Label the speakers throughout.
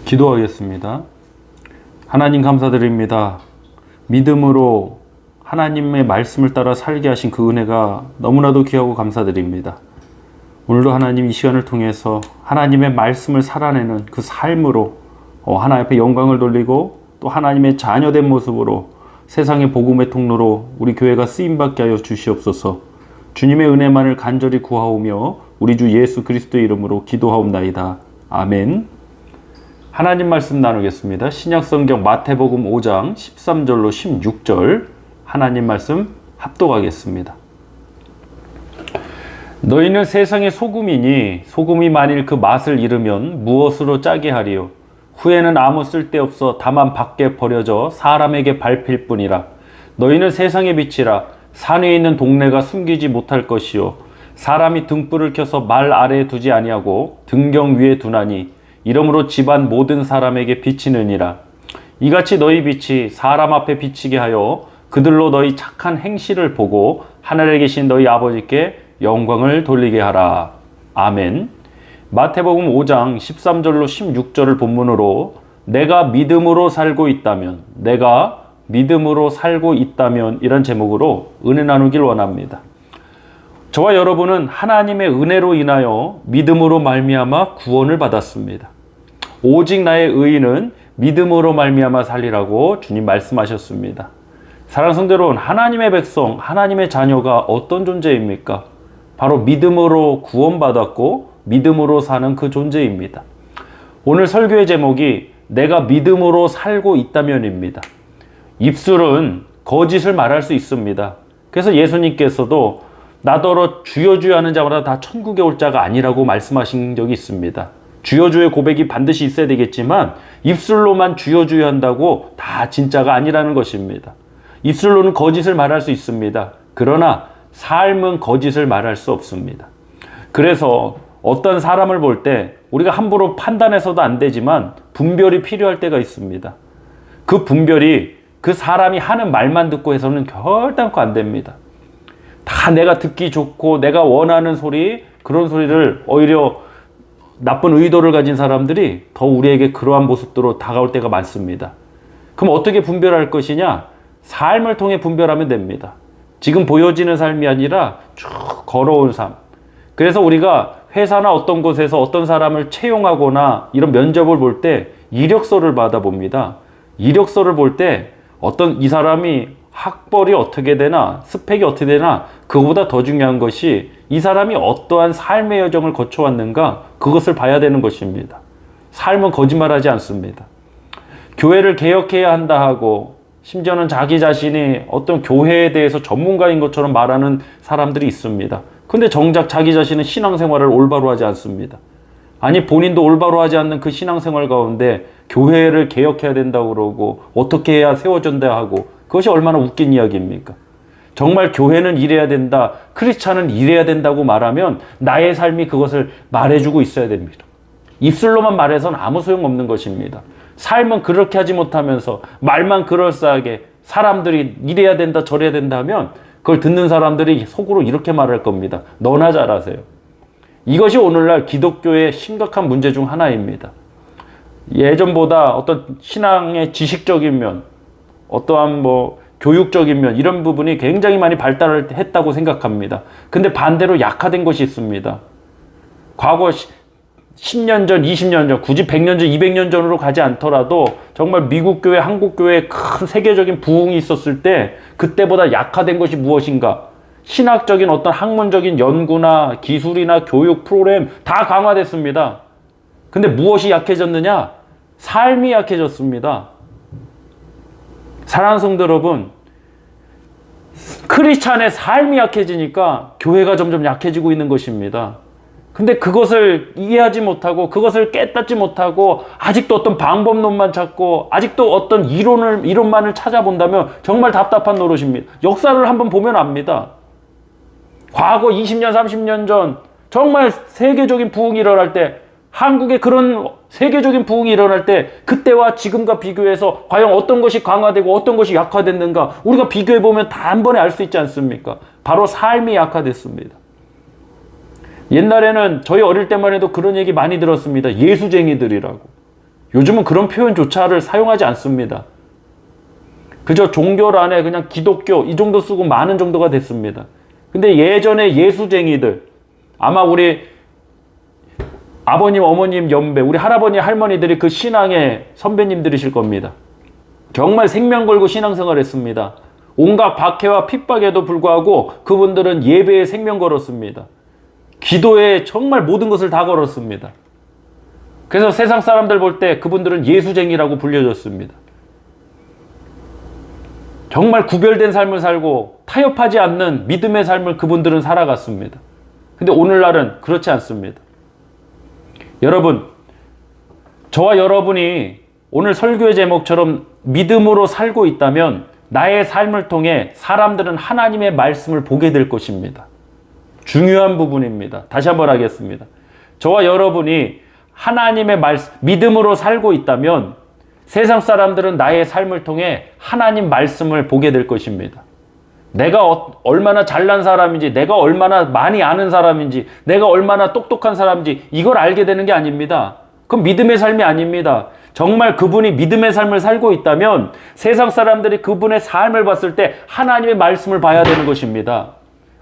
Speaker 1: 기도하겠습니다. 하나님 감사드립니다. 믿음으로 하나님의 말씀을 따라 살게 하신 그 은혜가 너무나도 귀하고 감사드립니다. 오늘도 하나님 이 시간을 통해서 하나님의 말씀을 살아내는 그 삶으로 하나님 앞에 영광을 돌리고 또 하나님의 자녀된 모습으로 세상의 복음의 통로로 우리 교회가 쓰임받게 하여 주시옵소서. 주님의 은혜만을 간절히 구하오며 우리 주 예수 그리스도의 이름으로 기도하옵나이다. 아멘. 하나님 말씀 나누겠습니다. 신약성경 마태복음 5장 13절로 16절 하나님 말씀 합독하겠습니다. 너희는 세상의 소금이니 소금이 만일 그 맛을 잃으면 무엇으로 짜게 하리요? 후에는 아무 쓸데없어 다만 밖에 버려져 사람에게 밟힐 뿐이라. 너희는 세상의 빛이라. 산에 있는 동네가 숨기지 못할 것이요 사람이 등불을 켜서 말 아래에 두지 아니하고 등경 위에 두나니 이러므로 집안 모든 사람에게 비치느니라. 이같이 너희 빛이 사람 앞에 비치게 하여 그들로 너희 착한 행실을 보고 하늘에 계신 너희 아버지께 영광을 돌리게 하라. 아멘. 마태복음 5장 13절로 16절을 본문으로 내가 믿음으로 살고 있다면 이런 제목으로 은혜 나누길 원합니다. 저와 여러분은 하나님의 은혜로 인하여 믿음으로 말미암아 구원을 받았습니다. 오직 나의 의인은 믿음으로 말미암아 살리라고 주님 말씀하셨습니다. 사랑하는 성도 여러분, 하나님의 백성, 하나님의 자녀가 어떤 존재입니까? 바로 믿음으로 구원받았고 믿음으로 사는 그 존재입니다. 오늘 설교의 제목이 내가 믿음으로 살고 있다면입니다. 입술은 거짓을 말할 수 있습니다. 그래서 예수님께서도 나더러 주여 주여 하는 자마다 다 천국에 올 자가 아니라고 말씀하신 적이 있습니다. 주여 주의 고백이 반드시 있어야 되겠지만 입술로만 주여 주여 한다고 다 진짜가 아니라는 것입니다. 입술로는 거짓을 말할 수 있습니다. 그러나 삶은 거짓을 말할 수 없습니다. 그래서 어떤 사람을 볼 때 우리가 함부로 판단해서도 안 되지만 분별이 필요할 때가 있습니다. 그 분별이 그 사람이 하는 말만 듣고 해서는 결단코 안 됩니다. 다 내가 듣기 좋고 내가 원하는 소리, 그런 소리를 오히려 나쁜 의도를 가진 사람들이 더 우리에게 그러한 모습으로 다가올 때가 많습니다. 그럼 어떻게 분별할 것이냐? 삶을 통해 분별하면 됩니다. 지금 보여지는 삶이 아니라 쭉 걸어온 삶. 그래서 우리가 회사나 어떤 곳에서 어떤 사람을 채용하거나 이런 면접을 볼 때 이력서를 받아봅니다. 이력서를 볼 때 어떤 이 사람이 학벌이 어떻게 되나 스펙이 어떻게 되나 그거보다 더 중요한 것이 이 사람이 어떠한 삶의 여정을 거쳐왔는가 그것을 봐야 되는 것입니다. 삶은 거짓말하지 않습니다. 교회를 개혁해야 한다 하고 심지어는 자기 자신이 어떤 교회에 대해서 전문가인 것처럼 말하는 사람들이 있습니다. 근데 정작 자기 자신은 신앙생활을 올바로 하지 않습니다. 아니 본인도 올바로 하지 않는 그 신앙생활 가운데 교회를 개혁해야 된다고 그러고 어떻게 해야 세워준다 하고 그것이 얼마나 웃긴 이야기입니까? 정말 교회는 이래야 된다, 크리스찬은 이래야 된다고 말하면 나의 삶이 그것을 말해주고 있어야 됩니다. 입술로만 말해서는 아무 소용없는 것입니다. 삶은 그렇게 하지 못하면서 말만 그럴싸하게 사람들이 이래야 된다 저래야 된다 하면 그걸 듣는 사람들이 속으로 이렇게 말할 겁니다. 너나 잘하세요. 이것이 오늘날 기독교의 심각한 문제 중 하나입니다. 예전보다 어떤 신앙의 지식적인 면, 어떠한 교육적인 면 이런 부분이 굉장히 많이 발달을 했다고 생각합니다. 근데 반대로 약화된 것이 있습니다. 과거 10년 전, 20년 전, 굳이 100년 전, 200년 전으로 가지 않더라도 정말 미국 교회, 한국 교회에 큰 세계적인 부흥이 있었을 때 그때보다 약화된 것이 무엇인가? 신학적인 어떤 학문적인 연구나 기술이나 교육 프로그램 다 강화됐습니다. 근데 무엇이 약해졌느냐? 삶이 약해졌습니다. 사랑하는 성도 여러분, 크리스찬의 삶이 약해지니까 교회가 점점 약해지고 있는 것입니다. 근데 그것을 이해하지 못하고 그것을 깨닫지 못하고 아직도 어떤 방법론만 찾고 아직도 어떤 이론만을 찾아본다면 정말 답답한 노릇입니다. 역사를 한번 보면 압니다. 과거 20년, 30년 전 정말 세계적인 부흥이 일어날 때 한국에 그런 세계적인 부흥이 일어날 때 그때와 지금과 비교해서 과연 어떤 것이 강화되고 어떤 것이 약화됐는가 우리가 비교해보면 단번에 알 수 있지 않습니까? 바로 삶이 약화됐습니다. 옛날에는 저희 어릴 때만 해도 그런 얘기 많이 들었습니다. 예수쟁이들이라고. 요즘은 그런 표현조차를 사용하지 않습니다. 그저 종교란에 그냥 기독교 이 정도 쓰고 많은 정도가 됐습니다. 근데 예전에 예수쟁이들, 아마 우리 아버님, 어머님 연배, 우리 할아버니, 할머니들이 그 신앙의 선배님들이실 겁니다. 정말 생명 걸고 신앙생활 했습니다. 온갖 박해와 핍박에도 불구하고 그분들은 예배에 생명 걸었습니다. 기도에 정말 모든 것을 다 걸었습니다. 그래서 세상 사람들 볼 때 그분들은 예수쟁이라고 불려졌습니다. 정말 구별된 삶을 살고 타협하지 않는 믿음의 삶을 그분들은 살아갔습니다. 근데 오늘날은 그렇지 않습니다. 여러분, 저와 여러분이 오늘 설교의 제목처럼 믿음으로 살고 있다면 나의 삶을 통해 사람들은 하나님의 말씀을 보게 될 것입니다. 중요한 부분입니다. 다시 한번 하겠습니다. 저와 여러분이 하나님의 말씀, 믿음으로 살고 있다면 세상 사람들은 나의 삶을 통해 하나님 말씀을 보게 될 것입니다. 내가 얼마나 잘난 사람인지, 내가 얼마나 많이 아는 사람인지, 내가 얼마나 똑똑한 사람인지 이걸 알게 되는 게 아닙니다. 그건 믿음의 삶이 아닙니다. 정말 그분이 믿음의 삶을 살고 있다면 세상 사람들이 그분의 삶을 봤을 때 하나님의 말씀을 봐야 되는 것입니다.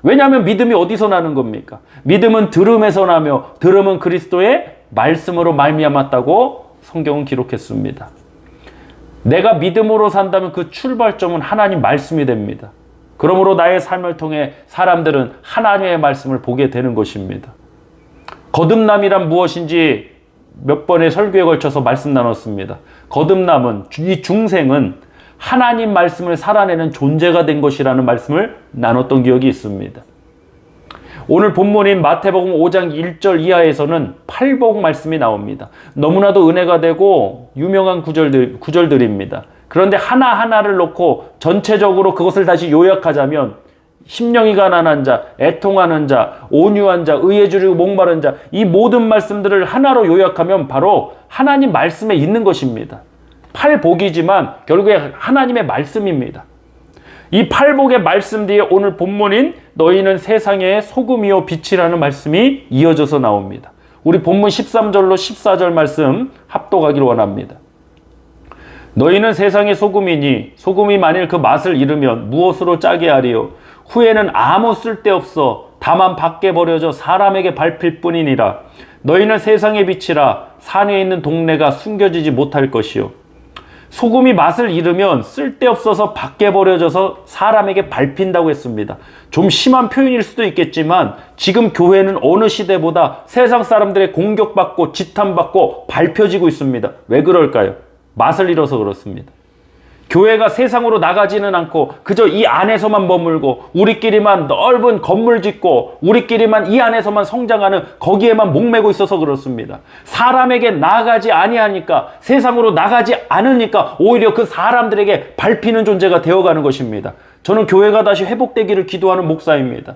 Speaker 1: 왜냐하면 믿음이 어디서 나는 겁니까? 믿음은 들음에서 나며 들음은 그리스도의 말씀으로 말미암았다고 성경은 기록했습니다. 내가 믿음으로 산다면 그 출발점은 하나님 말씀이 됩니다. 그러므로 나의 삶을 통해 사람들은 하나님의 말씀을 보게 되는 것입니다. 거듭남이란 무엇인지 몇 번의 설교에 걸쳐서 말씀 나눴습니다. 거듭남은, 이 중생은 하나님 말씀을 살아내는 존재가 된 것이라는 말씀을 나눴던 기억이 있습니다. 오늘 본문인 마태복음 5장 1절 이하에서는 팔복 말씀이 나옵니다. 너무나도 은혜가 되고 유명한 구절들입니다. 그런데 하나하나를 놓고 전체적으로 그것을 다시 요약하자면 심령이 가난한 자, 애통하는 자, 온유한 자, 의에 줄이고 목마른 자, 이 모든 말씀들을 하나로 요약하면 바로 하나님 말씀에 있는 것입니다. 팔복이지만 결국에 하나님의 말씀입니다. 이 팔복의 말씀 뒤에 오늘 본문인 너희는 세상의 소금이요 빛이라는 말씀이 이어져서 나옵니다. 우리 본문 13절로 14절 말씀 합독하기를 원합니다. 너희는 세상의 소금이니 소금이 만일 그 맛을 잃으면 무엇으로 짜게 하리요? 후에는 아무 쓸데없어 다만 밖에 버려져 사람에게 밟힐 뿐이니라. 너희는 세상의 빛이라 산에 있는 동네가 숨겨지지 못할 것이요. 소금이 맛을 잃으면 쓸데없어서 밖에 버려져서 사람에게 밟힌다고 했습니다. 좀 심한 표현일 수도 있겠지만 지금 교회는 어느 시대보다 세상 사람들의 공격받고 지탄받고 밟혀지고 있습니다. 왜 그럴까요? 맛을 잃어서 그렇습니다. 교회가 세상으로 나가지는 않고 그저 이 안에서만 머물고 우리끼리만 넓은 건물 짓고 우리끼리만 이 안에서만 성장하는 거기에만 목매고 있어서 그렇습니다. 사람에게 나가지 아니하니까 세상으로 나가지 않으니까 오히려 그 사람들에게 밟히는 존재가 되어가는 것입니다. 저는 교회가 다시 회복되기를 기도하는 목사입니다.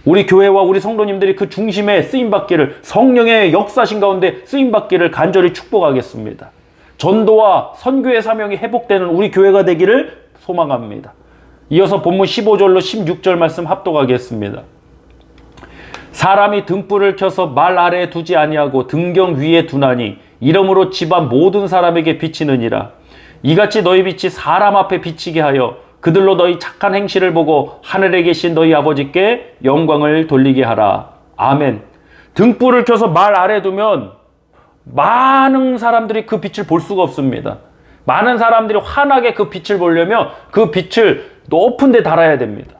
Speaker 1: 우리 교회와 우리 성도님들이 그 중심에 쓰임받기를 성령의 역사신 가운데 쓰임받기를 간절히 축복하겠습니다. 전도와 선교의 사명이 회복되는 우리 교회가 되기를 소망합니다. 이어서 본문 15절로 16절 말씀 합독하겠습니다. 사람이 등불을 켜서 말 아래에 두지 아니하고 등경 위에 두나니 이러므로 집안 모든 사람에게 비치느니라. 이같이 너희 빛이 사람 앞에 비치게 하여 그들로 너희 착한 행실을 보고 하늘에 계신 너희 아버지께 영광을 돌리게 하라. 아멘. 등불을 켜서 말 아래에 두면 많은 사람들이 그 빛을 볼 수가 없습니다. 많은 사람들이 환하게 그 빛을 보려면 그 빛을 높은 데 달아야 됩니다.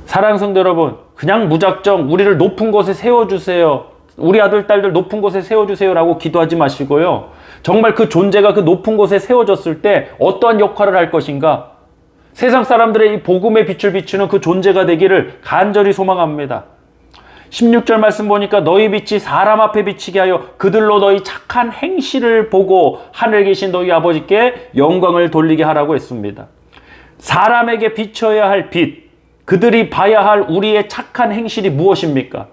Speaker 1: 사랑하는 성도 여러분, 그냥 무작정 우리를 높은 곳에 세워주세요, 우리 아들 딸들 높은 곳에 세워주세요 라고 기도하지 마시고요. 정말 그 존재가 그 높은 곳에 세워졌을 때 어떠한 역할을 할 것인가, 세상 사람들의 이 복음의 빛을 비추는 그 존재가 되기를 간절히 소망합니다. 16절 말씀 보니까 너희 빛이 사람 앞에 비치게 하여 그들로 너희 착한 행실을 보고 하늘에 계신 너희 아버지께 영광을 돌리게 하라고 했습니다. 사람에게 비춰야 할 빛, 그들이 봐야 할 우리의 착한 행실이 무엇입니까?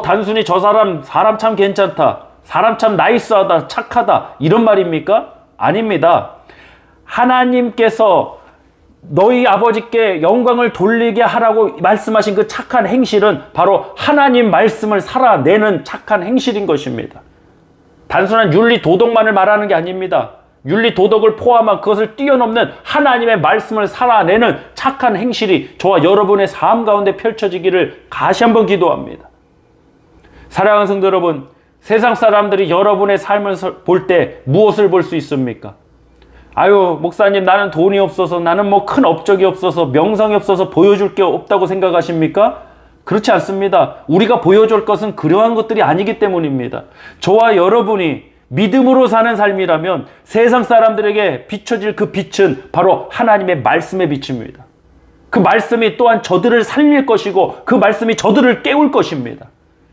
Speaker 1: 단순히 저 사람 참 괜찮다, 사람 참 나이스하다, 착하다 이런 말입니까? 아닙니다. 하나님께서 너희 아버지께 영광을 돌리게 하라고 말씀하신 그 착한 행실은 바로 하나님 말씀을 살아내는 착한 행실인 것입니다. 단순한 윤리 도덕만을 말하는 게 아닙니다. 윤리 도덕을 포함한 그것을 뛰어넘는 하나님의 말씀을 살아내는 착한 행실이 저와 여러분의 삶 가운데 펼쳐지기를 다시 한번 기도합니다. 사랑하는 성도 여러분, 세상 사람들이 여러분의 삶을 볼 때 무엇을 볼 수 있습니까? 아유, 목사님, 나는 돈이 없어서, 나는 뭐 큰 업적이 없어서, 명성이 없어서 보여줄 게 없다고 생각하십니까? 그렇지 않습니다. 우리가 보여줄 것은 그러한 것들이 아니기 때문입니다. 저와 여러분이 믿음으로 사는 삶이라면 세상 사람들에게 비춰질 그 빛은 바로 하나님의 말씀의 빛입니다. 그 말씀이 또한 저들을 살릴 것이고 그 말씀이 저들을 깨울 것입니다.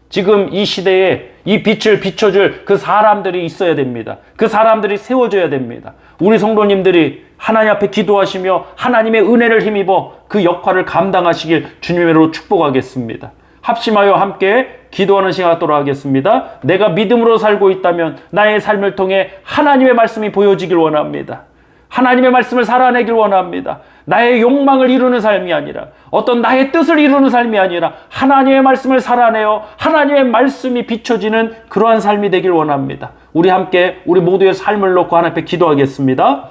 Speaker 1: 지금 이 시대에 이 빛을 비춰줄 그 사람들이 있어야 됩니다. 그 사람들이 세워져야 됩니다. 우리 성도님들이 하나님 앞에 기도하시며 하나님의 은혜를 힘입어 그 역할을 감당하시길 주님으로 축복하겠습니다. 합심하여 함께 기도하는 시간 갖도록 하겠습니다. 내가 믿음으로 살고 있다면 나의 삶을 통해 하나님의 말씀이 보여지길 원합니다. 하나님의 말씀을 살아내길 원합니다. 나의 욕망을 이루는 삶이 아니라, 어떤 나의 뜻을 이루는 삶이 아니라 하나님의 말씀을 살아내어 하나님의 말씀이 비춰지는 그러한 삶이 되길 원합니다. 우리 함께 우리 모두의 삶을 놓고 하나님 앞에 기도하겠습니다.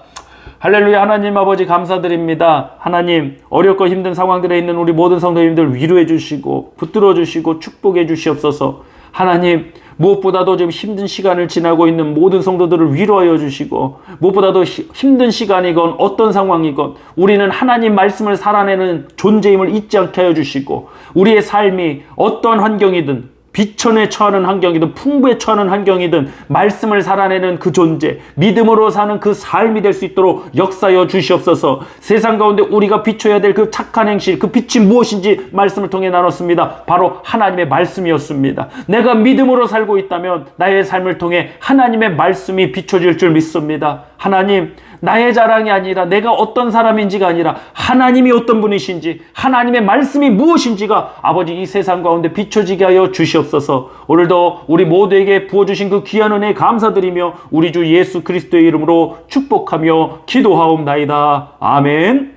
Speaker 1: 할렐루야. 하나님 아버지 감사드립니다. 하나님, 어렵고 힘든 상황들에 있는 우리 모든 성도님들 위로해 주시고 붙들어 주시고 축복해 주시옵소서. 하나님, 무엇보다도 지금 힘든 시간을 지나고 있는 모든 성도들을 위로하여 주시고, 무엇보다도 힘든 시간이건 어떤 상황이건 우리는 하나님 말씀을 살아내는 존재임을 잊지 않게 하여 주시고, 우리의 삶이 어떤 환경이든 비천에 처하는 환경이든 풍부에 처하는 환경이든 말씀을 살아내는 그 존재, 믿음으로 사는 그 삶이 될 수 있도록 역사하여 주시옵소서. 세상 가운데 우리가 비춰야 될 그 착한 행실, 그 빛이 무엇인지 말씀을 통해 나눴습니다. 바로 하나님의 말씀이었습니다. 내가 믿음으로 살고 있다면 나의 삶을 통해 하나님의 말씀이 비춰질 줄 믿습니다. 하나님, 나의 자랑이 아니라 내가 어떤 사람인지가 아니라 하나님이 어떤 분이신지, 하나님의 말씀이 무엇인지가 아버지 이 세상 가운데 비춰지게 하여 주시옵소서. 오늘도 우리 모두에게 부어주신 그 귀한 은혜에 감사드리며 우리 주 예수 그리스도의 이름으로 축복하며 기도하옵나이다. 아멘.